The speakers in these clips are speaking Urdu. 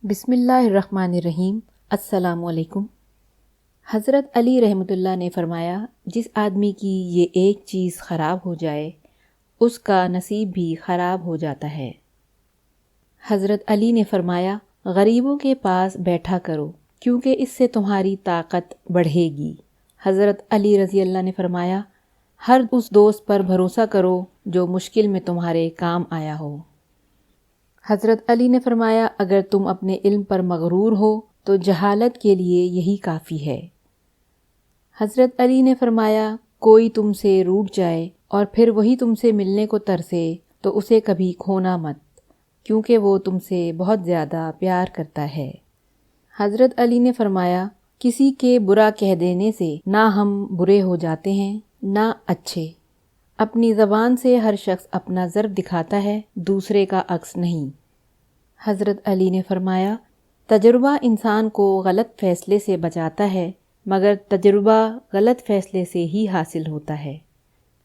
بسم اللہ الرحمن الرحیم۔ السلام علیکم۔ حضرت علی رحمۃ اللہ نے فرمایا، جس آدمی کی یہ ایک چیز خراب ہو جائے اس کا نصیب بھی خراب ہو جاتا ہے۔ حضرت علی نے فرمایا، غریبوں کے پاس بیٹھا کرو کیونکہ اس سے تمہاری طاقت بڑھے گی۔ حضرت علی رضی اللہ نے فرمایا، ہر اس دوست پر بھروسہ کرو جو مشکل میں تمہارے کام آیا ہو۔ حضرت علی نے فرمایا، اگر تم اپنے علم پر مغرور ہو تو جہالت کے لیے یہی کافی ہے۔ حضرت علی نے فرمایا، کوئی تم سے روٹھ جائے اور پھر وہی تم سے ملنے کو ترسے تو اسے کبھی کھونا مت، کیونکہ وہ تم سے بہت زیادہ پیار کرتا ہے۔ حضرت علی نے فرمایا، کسی کے برا کہہ دینے سے نہ ہم برے ہو جاتے ہیں نہ اچھے۔ اپنی زبان سے ہر شخص اپنا ضرب دکھاتا ہے، دوسرے کا عکس نہیں۔ حضرت علی نے فرمایا، تجربہ انسان کو غلط فیصلے سے بچاتا ہے، مگر تجربہ غلط فیصلے سے ہی حاصل ہوتا ہے۔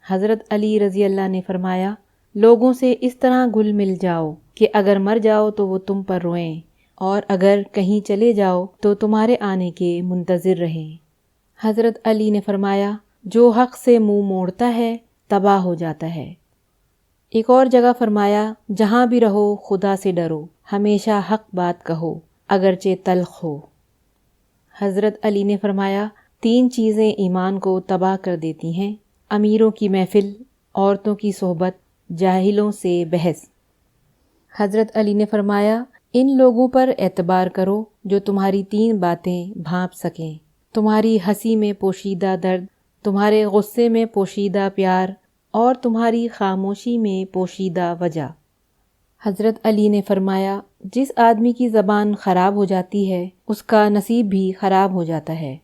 حضرت علی رضی اللہ نے فرمایا، لوگوں سے اس طرح گھل مل جاؤ کہ اگر مر جاؤ تو وہ تم پر روئیں، اور اگر کہیں چلے جاؤ تو تمہارے آنے کے منتظر رہیں۔ حضرت علی نے فرمایا، جو حق سے منہ موڑتا ہے تباہ ہو جاتا ہے۔ ایک اور جگہ فرمایا، جہاں بھی رہو خدا سے ڈرو، ہمیشہ حق بات کہو اگرچہ تلخ ہو۔ حضرت علی نے فرمایا، 3 چیزیں ایمان کو تباہ کر دیتی ہیں: امیروں کی محفل، عورتوں کی صحبت، جاہلوں سے بحث۔ حضرت علی نے فرمایا، ان لوگوں پر اعتبار کرو جو تمہاری 3 باتیں بھانپ سکیں: تمہاری ہنسی میں پوشیدہ درد، تمہارے غصے میں پوشیدہ پیار، اور تمہاری خاموشی میں پوشیدہ وجہ۔ حضرت علی نے فرمایا، جس آدمی کی زبان خراب ہو جاتی ہے اس کا نصیب بھی خراب ہو جاتا ہے۔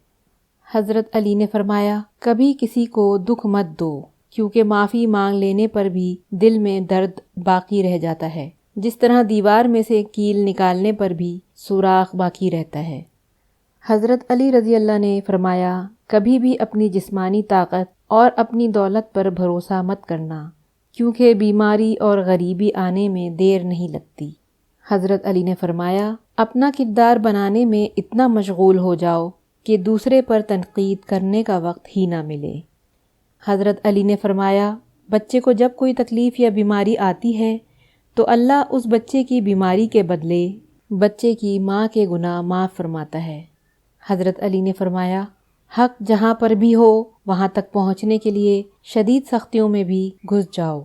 حضرت علی نے فرمایا، کبھی کسی کو دکھ مت دو، کیونکہ معافی مانگ لینے پر بھی دل میں درد باقی رہ جاتا ہے، جس طرح دیوار میں سے کیل نکالنے پر بھی سوراخ باقی رہتا ہے۔ حضرت علی رضی اللہ نے فرمایا، کبھی بھی اپنی جسمانی طاقت اور اپنی دولت پر بھروسہ مت کرنا، کیونکہ بیماری اور غریبی آنے میں دیر نہیں لگتی۔ حضرت علی نے فرمایا، اپنا کردار بنانے میں اتنا مشغول ہو جاؤ کہ دوسرے پر تنقید کرنے کا وقت ہی نہ ملے۔ حضرت علی نے فرمایا، بچے کو جب کوئی تکلیف یا بیماری آتی ہے تو اللہ اس بچے کی بیماری کے بدلے بچے کی ماں کے گناہ معاف فرماتا ہے۔ حضرت علی نے فرمایا، حق جہاں پر بھی ہو وہاں تک پہنچنے کے لیے شدید سختیوں میں بھی گھس جاؤ۔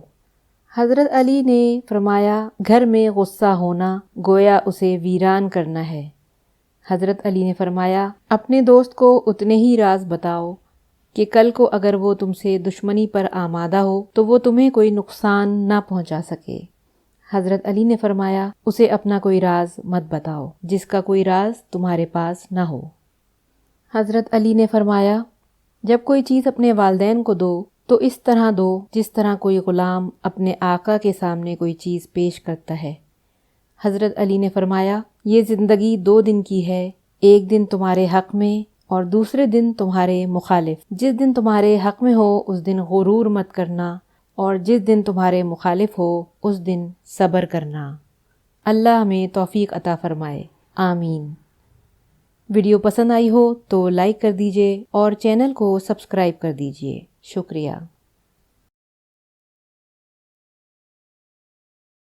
حضرت علی نے فرمایا، گھر میں غصہ ہونا گویا اسے ویران کرنا ہے۔ حضرت علی نے فرمایا، اپنے دوست کو اتنے ہی راز بتاؤ کہ کل کو اگر وہ تم سے دشمنی پر آمادہ ہو تو وہ تمہیں کوئی نقصان نہ پہنچا سکے۔ حضرت علی نے فرمایا، اسے اپنا کوئی راز مت بتاؤ جس کا کوئی راز تمہارے پاس نہ ہو۔ حضرت علی نے فرمایا، جب کوئی چیز اپنے والدین کو دو تو اس طرح دو جس طرح کوئی غلام اپنے آقا کے سامنے کوئی چیز پیش کرتا ہے۔ حضرت علی نے فرمایا، یہ زندگی 2 دن کی ہے، ایک دن تمہارے حق میں اور دوسرے دن تمہارے مخالف۔ جس دن تمہارے حق میں ہو اس دن غرور مت کرنا، اور جس دن تمہارے مخالف ہو اس دن صبر کرنا۔ اللہ ہمیں توفیق عطا فرمائے، آمین۔ ویڈیو پسند آئی ہو تو لائک کر دیجئے اور چینل کو سبسکرائب کر دیجئے۔ شکریہ۔